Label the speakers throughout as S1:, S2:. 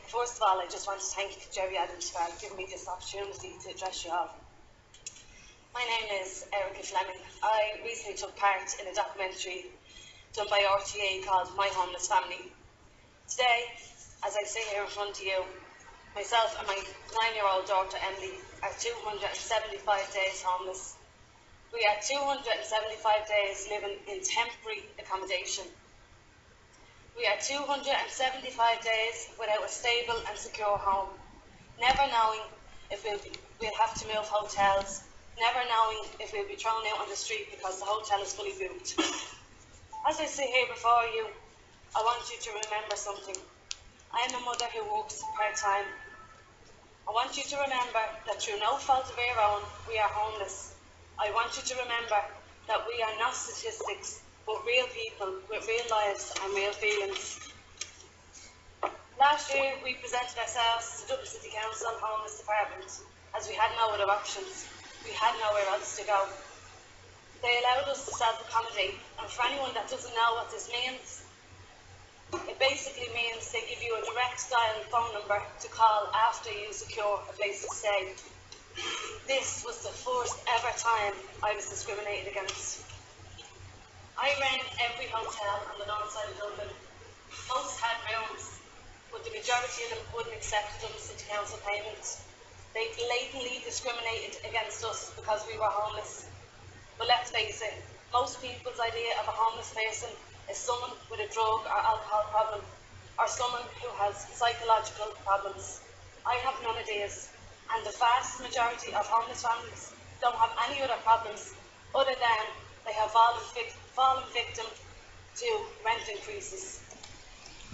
S1: First of all, I just want to thank Jerry Adams for giving me this opportunity to address you all. My name is Fleming. I recently took part in a documentary done by RTA called My Homeless Family. Today, as I sit here in front of you, myself and my 9-year-old daughter Emily are 275 days homeless. We are 275 days living in temporary accommodation. We are 275 days without a stable and secure home, never knowing if we'll have to move hotels, never knowing if we'll be thrown out on the street because the hotel is fully booked. As I sit here before you, I want you to remember something. I am a mother who works part-time. I want you to remember that through no fault of our own, we are homeless. I want you to remember that we are not statistics, but real people with real lives and real feelings. Last year, we presented ourselves to Dublin City Council Homeless Department as we had no other options. We had nowhere else to go. They allowed us to self-accommodate, and for anyone that doesn't know what this means, it basically means they give you a direct dial phone number to call after you secure a place to stay. This was the first ever time I was discriminated against. I ran every hotel on the north side of Dublin. Most had rooms, but the majority of them wouldn't accept Dublin City Council payments. They blatantly discriminated against us because we were homeless. But let's face it, most people's idea of a homeless person is someone with a drug or alcohol problem, or someone who has psychological problems. I have none of these, and the vast majority of homeless families don't have any other problems other than they have fallen victim to rent increases.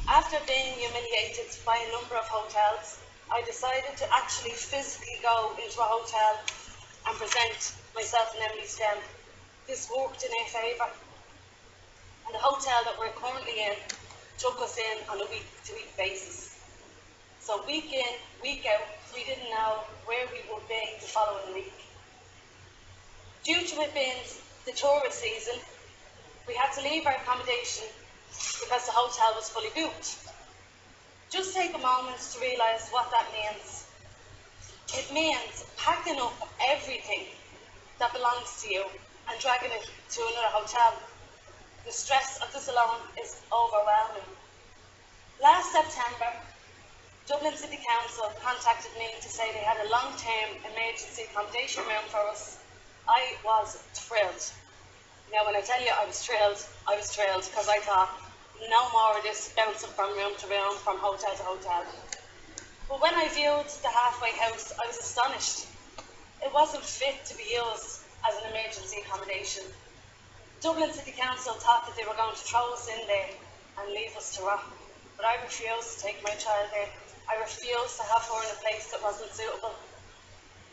S1: After being humiliated by a number of hotels, I decided to actually physically go into a hotel and present myself and Emily to them. This worked in our favour. And the hotel that we're currently in took us in on a week-to-week basis. So week in, week out, we didn't know where we would be the following week. Due to it being the tourist season, we had to leave our accommodation because the hotel was fully booked. Just take a moment to realise what that means. It means packing up everything that belongs to you and dragging it to another hotel. The stress of this alone is overwhelming. Last September, Dublin City Council contacted me to say they had a long-term emergency accommodation room for us. I was thrilled. Now, when I tell you I was thrilled because I thought, no more of this bouncing from room to room, from hotel to hotel. But when I viewed the halfway house, I was astonished. It wasn't fit to be used as an emergency accommodation. Dublin City Council thought that they were going to throw us in there and leave us to rot. But I refused to take my child there. I refused to have her in a place that wasn't suitable.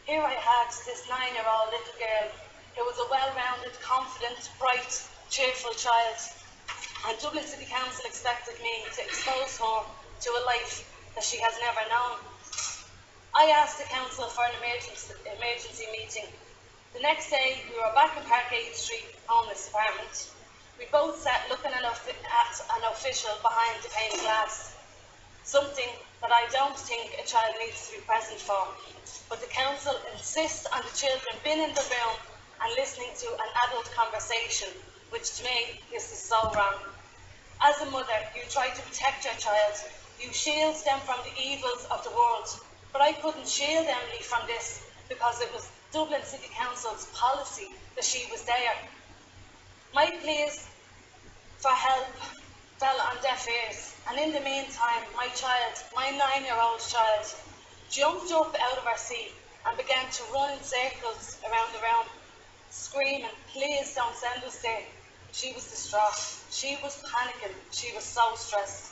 S1: Here I had this 9-year-old little girl who was a well-rounded, confident, bright, cheerful child. And Dublin City Council expected me to expose her to a life that she has never known. I asked the council for an emergency meeting. The next day, we were back in Park 8th Street Homeless Department. We both sat looking at an official behind the pane of glass, something that I don't think a child needs to be present for. But the council insists on the children being in the room and listening to an adult conversation, which to me is so wrong. As a mother, you try to protect your child. You shield them from the evils of the world. But I couldn't shield Emily from this because it was Dublin City Council's policy that she was there. My pleas for help fell on deaf ears, and in the meantime, my child, my 9-year-old child, jumped up out of her seat and began to run in circles around the room, screaming, "Please don't send us there." She was distraught. She was panicking. She was so stressed.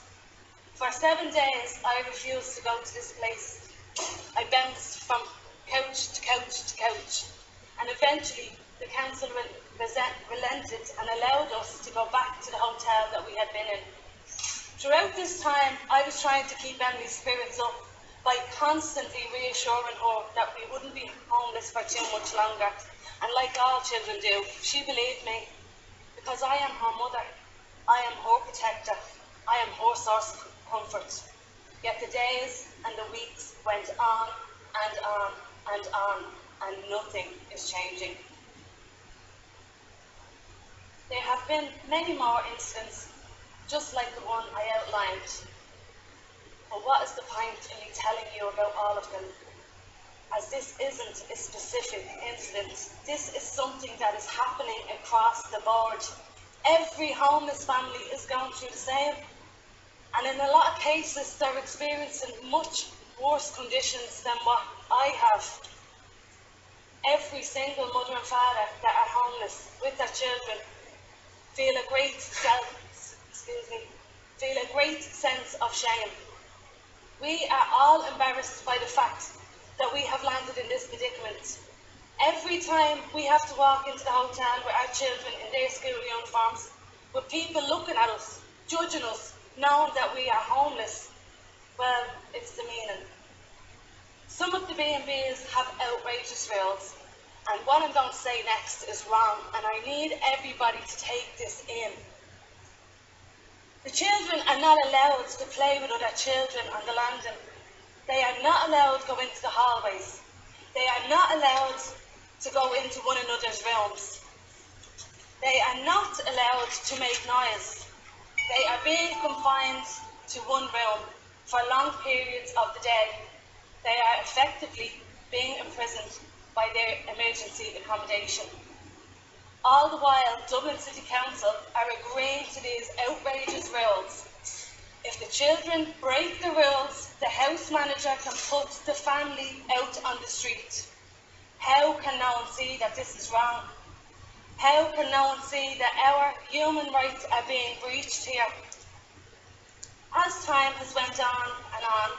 S1: For 7 days, I refused to go to this place. I bounced from couch to couch to couch, and eventually the council relented and allowed us to go back to the hotel that we had been in. Throughout this time, I was trying to keep Emily's spirits up by constantly reassuring her that we wouldn't be homeless for too much longer. And like all children do, she believed me, because I am her mother, I am her protector, I am her source of comfort. Yet the days and the weeks went on and on and on, and nothing is changing. There have been many more incidents, just like the one I outlined. But what is the point in me telling you about all of them? As this isn't a specific incident, this is something that is happening across the board. Every homeless family is going through the same. And in a lot of cases, they're experiencing much worse conditions than what I have. Every single mother and father that are homeless with their children feel a great sense of shame. We are all embarrassed by the fact that we have landed in this predicament. Every time we have to walk into the hotel with our children in their school uniforms, with people looking at us, judging us, knowing that we are homeless, well, it's demeaning. Some of the B&Bs have outrageous rules, and what I'm going to say next is wrong, and I need everybody to take this in. The children are not allowed to play with other children on the landing. They are not allowed to go into the hallways. They are not allowed to go into one another's rooms. They are not allowed to make noise. They are being confined to one room for long periods of the day. They are effectively being imprisoned by their emergency accommodation. All the while, Dublin City Council are agreeing to these outrageous rules. If the children break the rules, the house manager can put the family out on the street. How can no one see that this is wrong? How can no one see that our human rights are being breached here? As time has went on and on,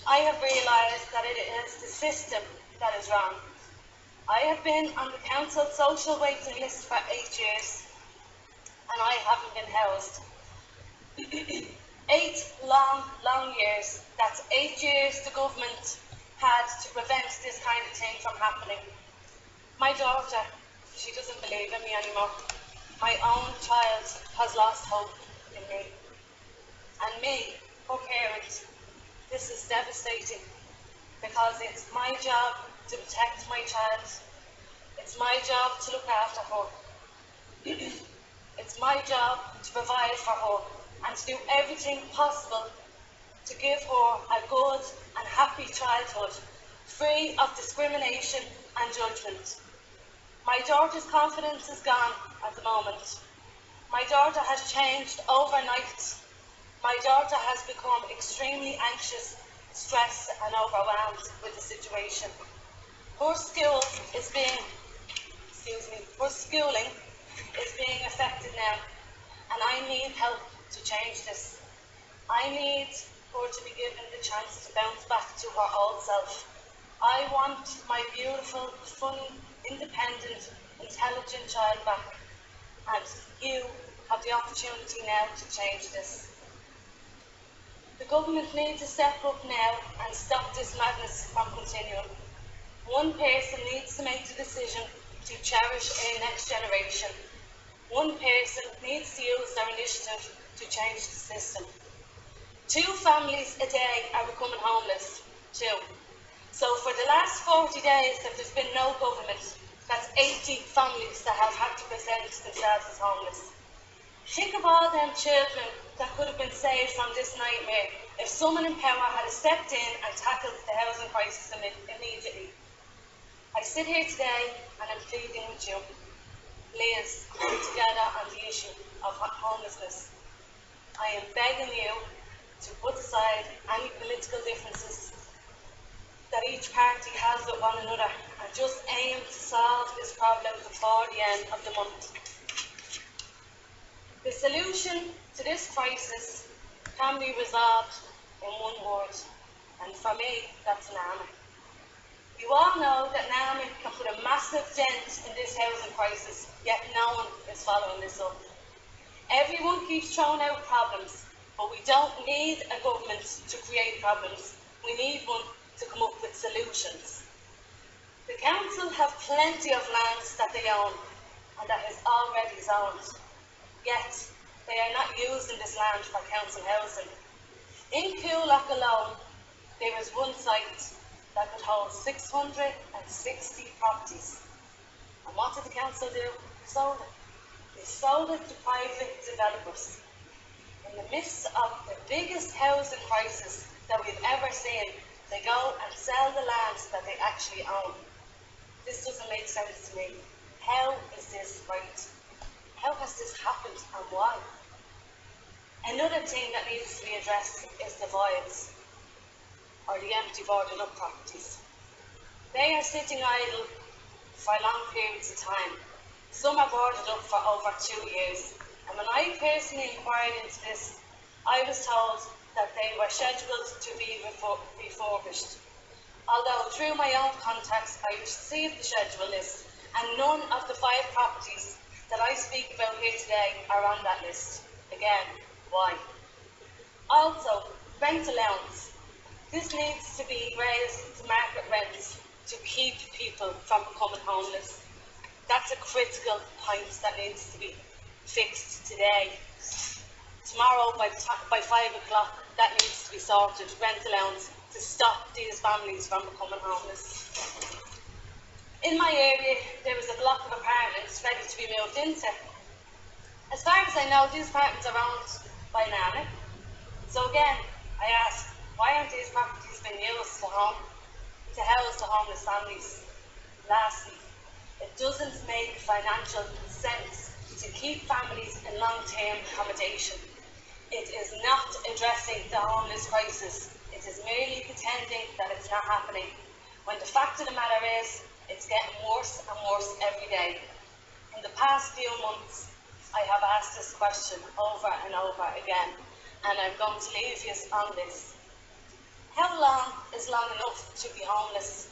S1: I have realised that it is the system that is wrong. I have been on the council social waiting list for 8 years, and I haven't been housed. 8 long years. That's 8 years the government had to prevent this kind of thing from happening. My daughter, she doesn't believe in me anymore. My own child has lost hope in me. And me, her parent, this is devastating, because it's my job to protect my child. It's my job to look after her. It's my job to provide for her and to do everything possible to give her a good and happy childhood, free of discrimination and judgment. My daughter's confidence is gone at the moment. My daughter has changed overnight. My daughter has become extremely anxious, stressed and overwhelmed with the situation. Her school is being, her schooling is being affected now, and I need help to change this. I need her to be given the chance to bounce back to her old self. I want my beautiful, funny, independent, intelligent child back, and you have the opportunity now to change this. The government needs to step up now and stop this madness from continuing. One person needs to make the decision to cherish our next generation. One person needs to use their initiative to change the system. 2 families a day are becoming homeless. 2. So for the last 40 days that there's been no government, that's 80 families that have had to present themselves as homeless. Think of all them children that could have been saved from this nightmare if someone in power had stepped in and tackled the housing crisis immediately. I sit here today and I'm pleading with you. Please come together on the issue of homelessness. I am begging you to put aside any political differences that each party has with one another and just aim to solve this problem before the end of the month. The solution to this crisis can be resolved in one word, and for me, that's NAMI. You all know that NAMI can put a massive dent in this housing crisis, yet no one is following this up. Everyone keeps throwing out problems, but we don't need a government to create problems. We need one to come up with solutions. The council have plenty of lands that they own and that is already zoned, yet they are not using this land for council housing. In Coolock alone, there is one site that could hold 660 properties. And what did the council do? They sold it. They sold it to private developers. In the midst of the biggest housing crisis that we've ever seen, they go and sell the land that they actually own. This doesn't make sense to me. How is this right? How has this happened and why? Another thing that needs to be addressed is the voids, or the empty boarded up properties. They are sitting idle for long periods of time. Some are boarded up for over 2 years. And when I personally inquired into this, I was told that they were scheduled to be refurbished. Although through my own contacts I received the schedule list, and none of the 5 properties that I speak about here today are on that list. Again, why? Also, rent allowance. This needs to be raised to market rents to keep people from becoming homeless. That's a critical point that needs to be fixed today. Tomorrow by 5 o'clock, that needs to be sorted, rent allowance, to stop these families from becoming homeless. In my area, there is a block of apartments ready to be moved into. As far as I know, these apartments are owned by Nana. So again, I ask, why aren't these properties being used to house the homeless families? Lastly, it doesn't make financial sense to keep families in long-term accommodation. It is not addressing the homeless crisis. It is merely pretending that it's not happening, when the fact of the matter is, it's getting worse and worse every day. In the past few months, I have asked this question over and over again, and I'm going to leave you on this. How long is long enough to be homeless?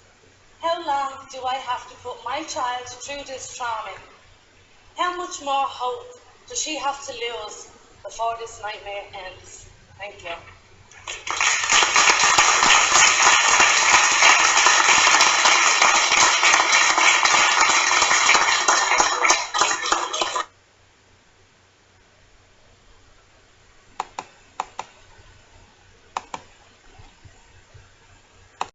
S1: How long do I have to put my child through this trauma? How much more hope does she have to lose before this nightmare ends? Thank you.